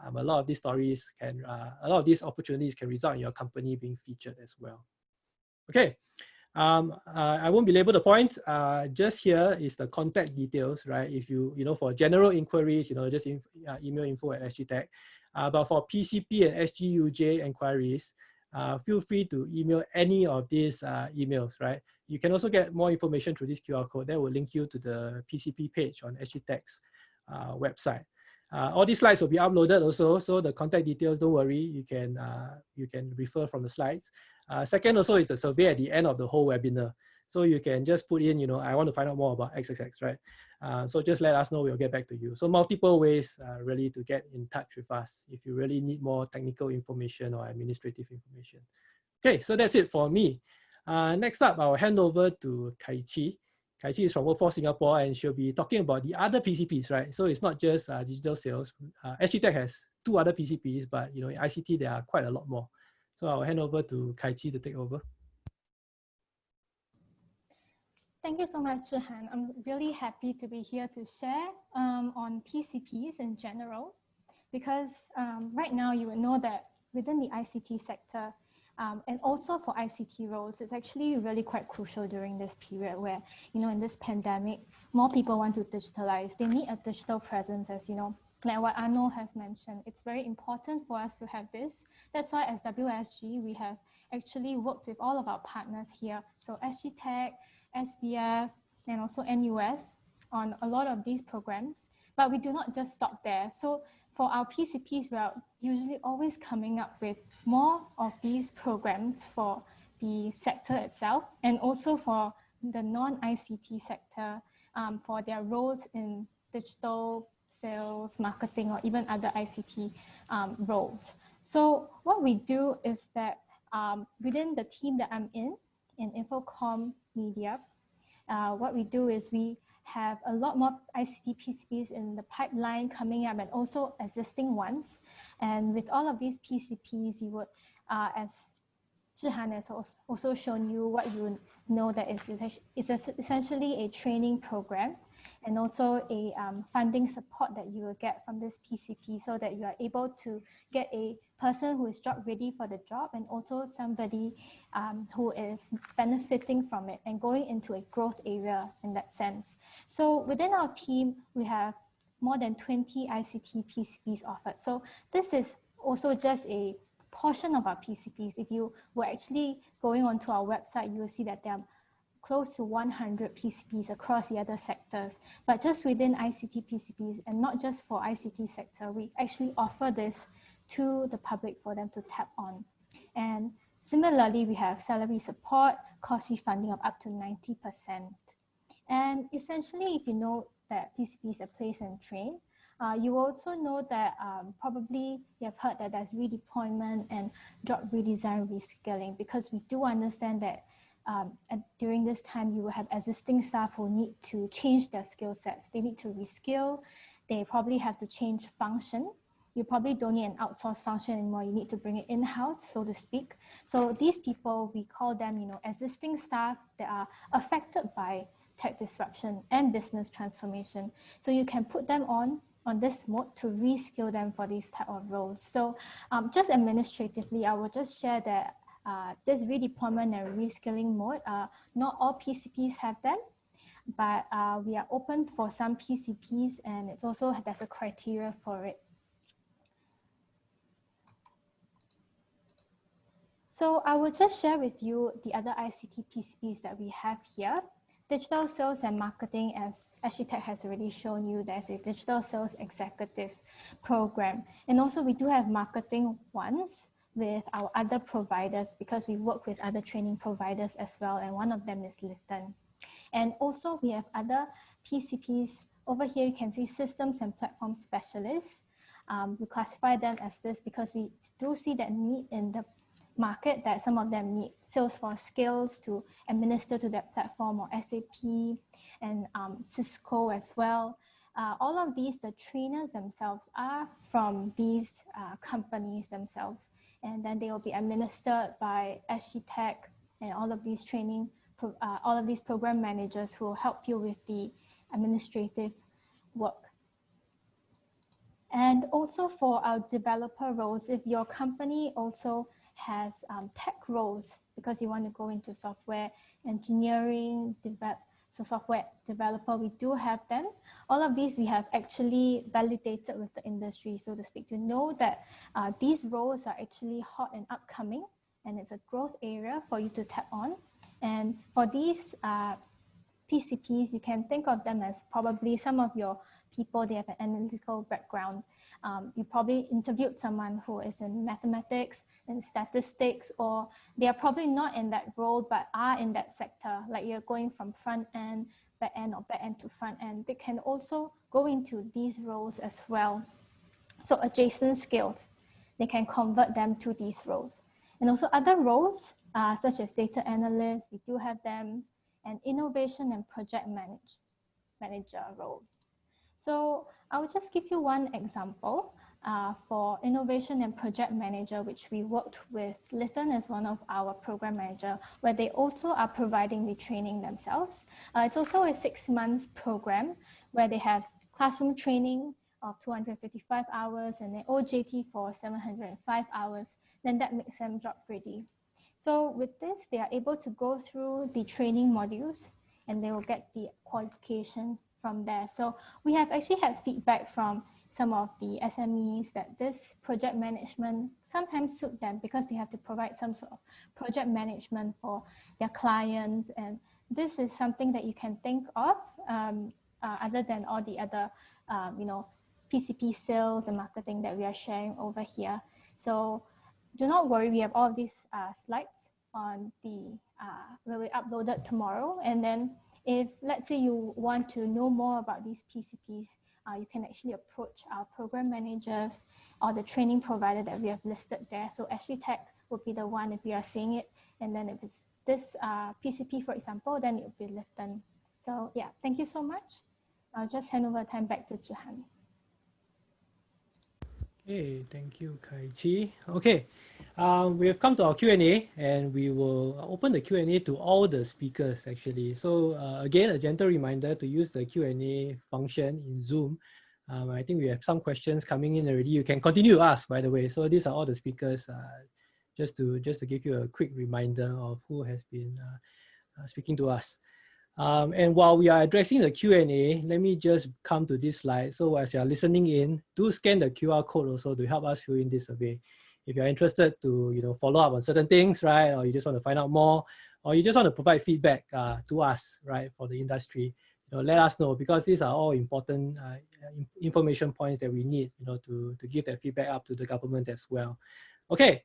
A lot of these stories a lot of these opportunities can result in your company being featured as well. Okay, I won't belabor the point. Just here is the contact details, right? If you know, for general inquiries, just email info@SGTech. But for PCP and SGUJ inquiries, feel free to email any of these emails, right? You can also get more information through this QR code that will link you to the PCP page on SGTech's website. All these slides will be uploaded also, so the contact details, don't worry, you can refer from the slides. Second also is the survey at the end of the whole webinar. So you can just put in, I want to find out more about XXX, right? So just let us know, we'll get back to you. So multiple ways really to get in touch with us if you really need more technical information or administrative information. Okay, so that's it for me. Next up, I'll hand over to Kai Chi. Kai Chi is from Workforce Singapore, and she'll be talking about the other PCPs, right? So it's not just digital sales. SGTech has 2 other PCPs, but in ICT, there are quite a lot more. So I'll hand over to Kai Chi to take over. Thank you so much, Zhihan. I'm really happy to be here to share on PCPs in general, because right now you will know that within the ICT sector, and also for ICT roles, it's actually really quite crucial during this period where, in this pandemic, more people want to digitalize. They need a digital presence, as like what Arnold has mentioned. It's very important for us to have this. That's why as WSG, we have actually worked with all of our partners here. So SGTech, SBF, and also NUS on a lot of these programs, but we do not just stop there. So for our PCPs, we are usually always coming up with more of these programs for the sector itself, and also for the non-ICT sector, for their roles in digital sales, marketing, or even other ICT roles. So what we do is that within the team that I'm in Infocom Media, what we do is we have a lot more ICT PCPs in the pipeline coming up, and also existing ones. And with all of these PCPs, you would, as Zhihan has also shown you, what you know that is essentially a training program, and also a funding support that you will get from this PCP, so that you are able to get a person who is job ready for the job, and also somebody who is benefiting from it and going into a growth area in that sense. So within our team, we have more than 20 ICT PCPs offered. So this is also just a portion of our PCPs. If you were actually going onto our website, you will see that there are close to 100 PCPs across the other sectors. But just within ICT PCPs, and not just for ICT sector, we actually offer this to the public for them to tap on. And similarly, we have salary support, cost refunding of up to 90%. And essentially, if you know that PCP is a place and train, you also know that probably you have heard that there's redeployment and job redesign reskilling, because we do understand that during this time, you will have existing staff who need to change their skill sets. They need to reskill. They probably have to change function. You probably don't need an outsourced function anymore. You need to bring it in-house, so to speak. So these people, we call them, existing staff that are affected by tech disruption and business transformation. So you can put them on this mode to reskill them for these type of roles. So just administratively, I will just share that this redeployment and reskilling mode, not all PCPs have them, but we are open for some PCPs, and it's also, there's a criteria for it. So I will just share with you the other ICT PCPs that we have here. Digital sales and marketing, as SGTech has already shown you, there's a digital sales executive program. And also we do have marketing ones with our other providers, because we work with other training providers as well, and one of them is Lytton. And also we have other PCPs. Over here you can see systems and platform specialists. We classify them as this because we do see that need in the market, that some of them need Salesforce skills to administer to that platform, or SAP and Cisco as well. All of these, the trainers themselves are from these companies themselves, and then they will be administered by SGTech and all of these training, all of these program managers who will help you with the administrative work. And also for our developer roles, if your company also has tech roles because you want to go into software engineering, so software developer, we do have them. All of these we have actually validated with the industry, so to speak, to know that these roles are actually hot and upcoming, and it's a growth area for you to tap on. And for these PCPs, you can think of them as probably some of your people, they have an analytical background. You probably interviewed someone who is in mathematics and statistics, or they are probably not in that role, but are in that sector. Like you're going from front end, back end, or back end to front end. They can also go into these roles as well. So adjacent skills, they can convert them to these roles. And also other roles, such as data analysts, we do have them, and innovation and project manager role. So I will just give you one example for innovation and project manager, which we worked with Lytton as one of our program manager, where they also are providing the training themselves. It's also a 6 months program where they have classroom training of 255 hours and an OJT for 705 hours. Then that makes them job ready. So with this, they are able to go through the training modules and they will get the qualification from there. So we have actually had feedback from some of the SMEs that this project management sometimes suit them because they have to provide some sort of project management for their clients. And this is something that you can think of other than all the other, PCP sales and marketing that we are sharing over here. So do not worry, we have all of these slides on the, will be uploaded tomorrow. And then if, let's say you want to know more about these PCPs, you can actually approach our program managers or the training provider that we have listed there. So SGTech would be the one if you are seeing it. And then if it's this PCP, for example, then it will be Lytton. So yeah, thank you so much. I'll just hand over time back to Jihan. Okay, thank you, Kai Chi. Okay, we have come to our Q&A and we will open the Q&A to all the speakers actually. So again, a gentle reminder to use the Q&A function in Zoom. I think we have some questions coming in already. You can continue to ask, by the way. So these are all the speakers, just to give you a quick reminder of who has been speaking to us. And while we are addressing the Q&A, let me just come to this slide. So as you are listening in, do scan the QR code also to help us fill in this survey. If you're interested to follow up on certain things, right, or you just want to find out more, or you just want to provide feedback to us, right, for the industry, let us know, because these are all important information points that we need, to give that feedback up to the government as well. Okay.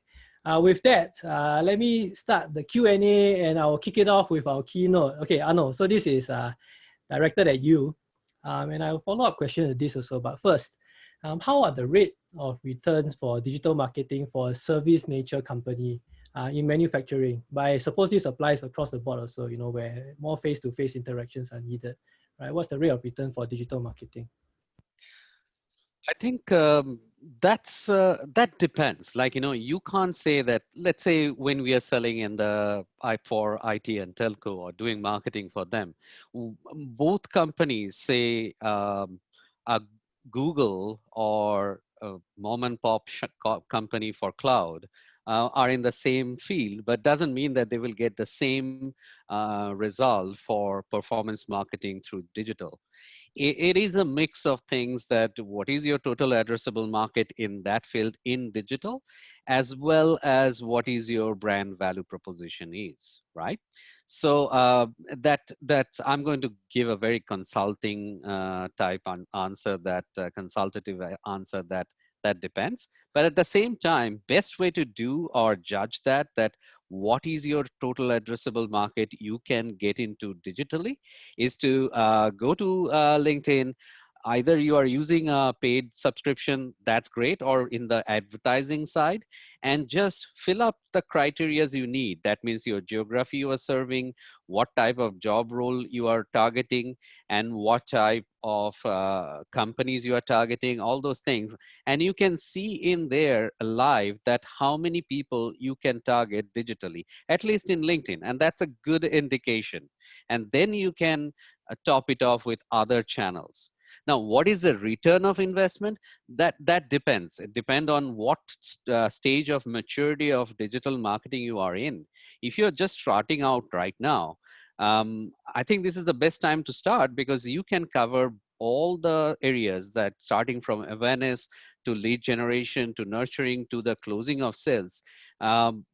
With that, let me start the Q&A and I'll kick it off with our keynote. Okay, Arno, so this is directed at you. And I'll follow up question to this also. But first, how are the rate of returns for digital marketing for a service nature company in manufacturing? But I suppose this applies across the board also, where more face-to-face interactions are needed, right? What's the rate of return for digital marketing? I think that depends. Like, you can't say that, let's say when we are selling in the for IT and telco or doing marketing for them, both companies, say a Google or a mom and pop company for cloud, are in the same field, but doesn't mean that they will get the same result for performance marketing through digital. It is a mix of things, that what is your total addressable market in that field in digital, as well as what is your brand value proposition is, right? So that's I'm going to give a very consulting type answer, that consultative answer, that depends. But at the same time, best way to do or judge that what is your total addressable market you can get into digitally is to go to LinkedIn. Either you are using a paid subscription, that's great, or in the advertising side, and just fill up the criteria you need. That means your geography you are serving, what type of job role you are targeting, and what type of companies you are targeting, all those things. And you can see in there live that how many people you can target digitally, at least in LinkedIn. And that's a good indication. And then you can top it off with other channels. Now, what is the return of investment? That depends. It depends on what stage of maturity of digital marketing you are in. If you're just starting out right now, I think this is the best time to start, because you can cover all the areas, that starting from awareness to lead generation to nurturing to the closing of sales,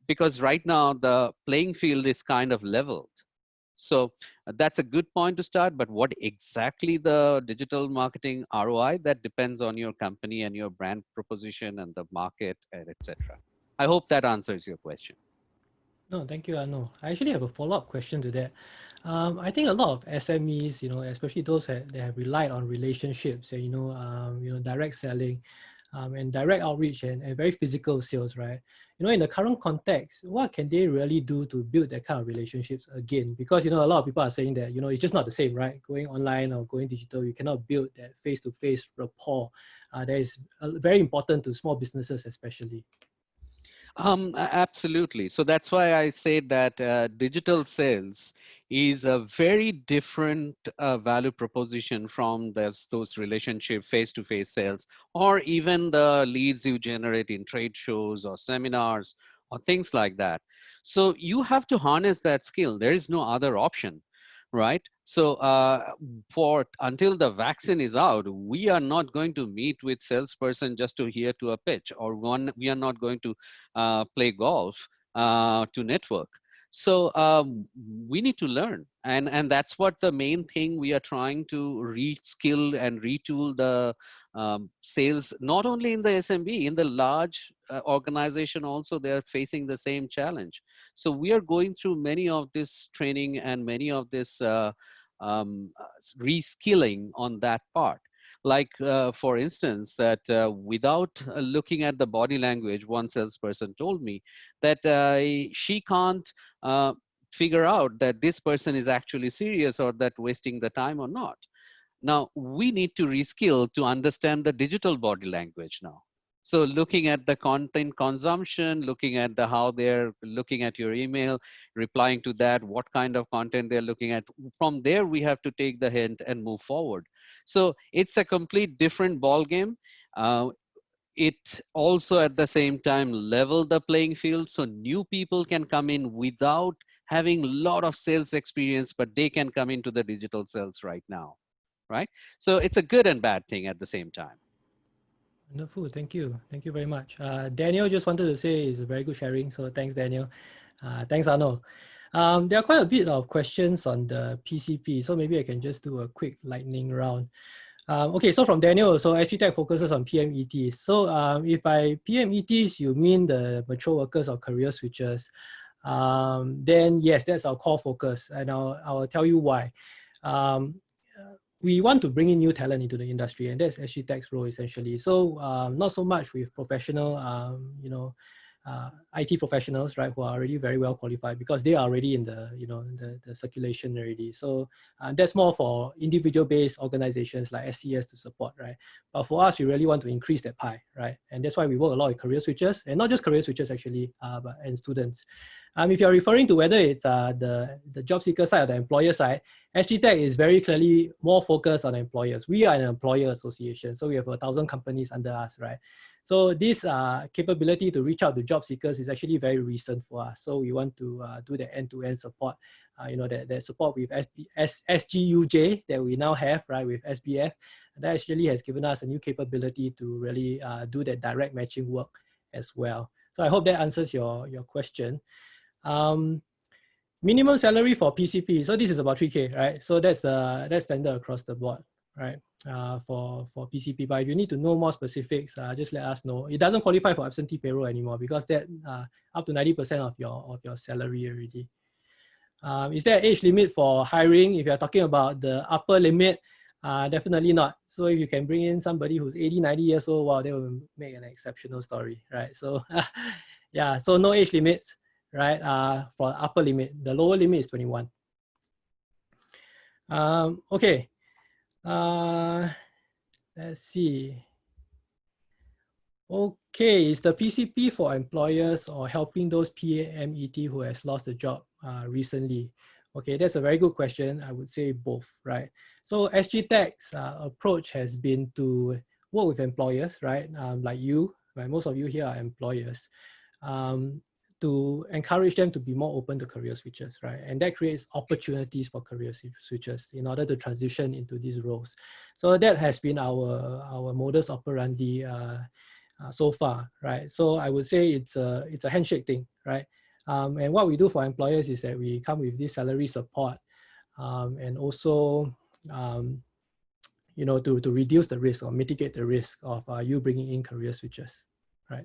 because right now the playing field is kind of leveled. So that's a good point to start, but what exactly the digital marketing ROI, that depends on your company and your brand proposition and the market, and etc. I hope that answers your question. No, thank you, Arno. I actually have a follow-up question to that. I think a lot of SMEs, especially those that have relied on relationships and, direct selling and direct outreach and very physical sales, right? In the current context, what can they really do to build that kind of relationships again? Because, a lot of people are saying that, it's just not the same, right? Going online or going digital, you cannot build that face-to-face rapport. That is very important to small businesses, especially. Absolutely. So that's why I say that digital sales is a very different value proposition from those relationship face-to-face sales, or even the leads you generate in trade shows or seminars or things like that. So you have to harness that skill. There is no other option, right? So until the vaccine is out, we are not going to meet with salesperson just to hear to a pitch, or we are not going to play golf to network. So we need to learn, and that's what the main thing we are trying to reskill and retool the sales, not only in the SMB, in the large organization also, they are facing the same challenge. So we are going through many of this training and many of this reskilling on that part. Like, for instance, that without looking at the body language, one salesperson told me that she can't figure out that this person is actually serious or that wasting the time or not. Now, we need to reskill to understand the digital body language now. So looking at the content consumption, looking at how they're looking at your email, replying to that, what kind of content they're looking at. From there, we have to take the hint and move forward. So it's a complete different ball game. It also at the same time level the playing field, so new people can come in without having a lot of sales experience, but they can come into the digital sales right now, right? So it's a good and bad thing at the same time. Wonderful, thank you. Thank you very much. Daniel just wanted to say it's a very good sharing, so thanks, Daniel. Thanks, Arno. There are quite a bit of questions on the PCP, so maybe I can just do a quick lightning round. Okay, so from Daniel, so SGTech focuses on PMETs. So if by PMETs you mean the mature workers or career switchers, then yes, that's our core focus, and I'll tell you why. We want to bring in new talent into the industry, and that's SGTech's role essentially. So not so much with professional, IT professionals, right, who are already very well qualified because they are already in the, the circulation already. So that's more for individual-based organizations like SCS to support, right? But for us, we really want to increase that pie, right? And that's why we work a lot with career switchers, and not just career switchers actually, and students. If you're referring to whether it's the job seeker side or the employer side, SGTech is very clearly more focused on employers. We are an employer association, so we have 1,000 companies under us, right? So this capability to reach out to job seekers is actually very recent for us. So we want to do the end-to-end support, that support with SGUJ that we now have, right, with SBF. That actually has given us a new capability to really do that direct matching work as well. So I hope that answers your question. Minimum salary for PCP. So this is about 3K, right? So that's standard across the board, right? For PCP. But if you need to know more specifics, just let us know. It doesn't qualify for absentee payroll anymore because that up to 90% of your salary already. Is there an age limit for hiring? If you're talking about the upper limit, definitely not. So if you can bring in somebody who's 80, 90 years old, wow, they will make an exceptional story, right? So yeah, so no age limits, right? For upper limit, the lower limit is 21. Okay. Let's see. Okay, is the PCP for employers or helping those PMET who has lost a job recently? Okay, that's a very good question. I would say both, right? So SGTech's approach has been to work with employers, right? Like you, right? Most of you here are employers, to encourage them to be more open to career switches, right? And that creates opportunities for career switches in order to transition into these roles. So that has been our modus operandi so far, right? So I would say it's a handshake thing, right? And what we do for employers is that we come with this salary support, and also you know, to reduce the risk or mitigate the risk of you bringing in career switches, right?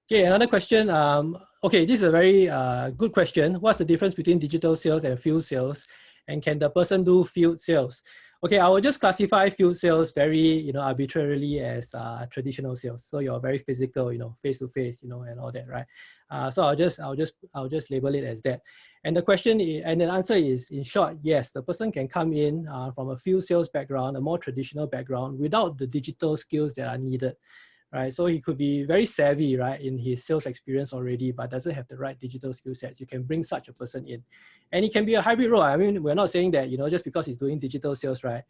Okay, another question. Okay, this is a very good question. What's the difference between digital sales and field sales? And can the person do field sales? Okay, I will just classify field sales very, you know, arbitrarily as traditional sales. So you're very physical, you know, face to face, you know, and all that, right? So I'll just label it as that. And the question is, and the answer is, in short, yes, the person can come in from a field sales background, a more traditional background, without the digital skills that are needed. Right, so he could be very savvy, right, in his sales experience already, but doesn't have the right digital skill sets. You can bring such a person in, and it can be a hybrid role. I mean, we're not saying that, you know, just because he's doing digital sales, right,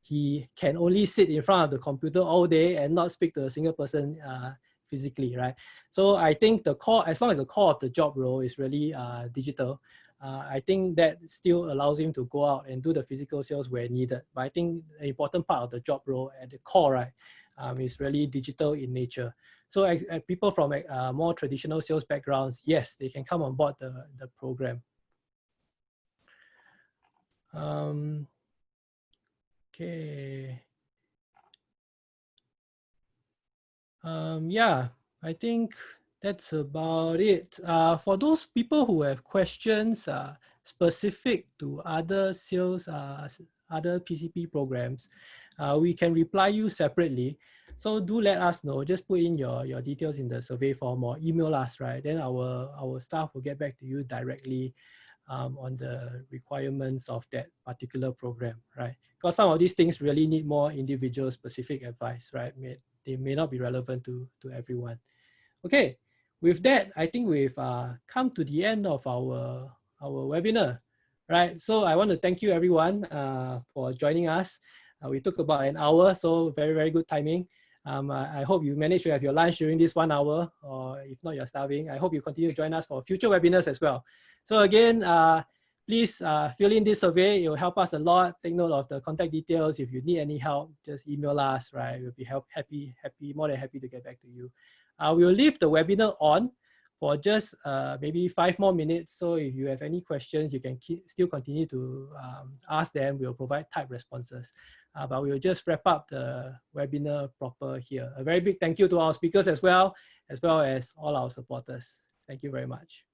he can only sit in front of the computer all day and not speak to a single person physically, right? So I think the core, as long as the core of the job role is really digital, I think that still allows him to go out and do the physical sales where needed. But I think the important part of the job role at the core, right, is really digital in nature. So people from more traditional sales backgrounds, yes, they can come on board the program. Okay. Yeah, I think that's about it. For those people who have questions specific to other sales, other PCP programs, we can reply you separately. So do let us know. Just put in your details in the survey form or email us, right? Then our staff will get back to you directly on the requirements of that particular program, right? Because some of these things really need more individual specific advice, right? They may not be relevant to everyone. Okay, with that, I think we've come to the end of our webinar, right? So I want to thank you everyone for joining us. We took about an hour, so very, very good timing. I hope you managed to have your lunch during this 1 hour, or if not, you're starving. I hope you continue to join us for future webinars as well. So again, please fill in this survey. It will help us a lot. Take note of the contact details. If you need any help, just email us, right? We'll be more than happy to get back to you. We will leave the webinar on for just maybe 5 more minutes. So if you have any questions, you can still continue to ask them. We'll provide typed responses. But we'll just wrap up the webinar proper here. A very big thank you to our speakers as well as all our supporters. Thank you very much.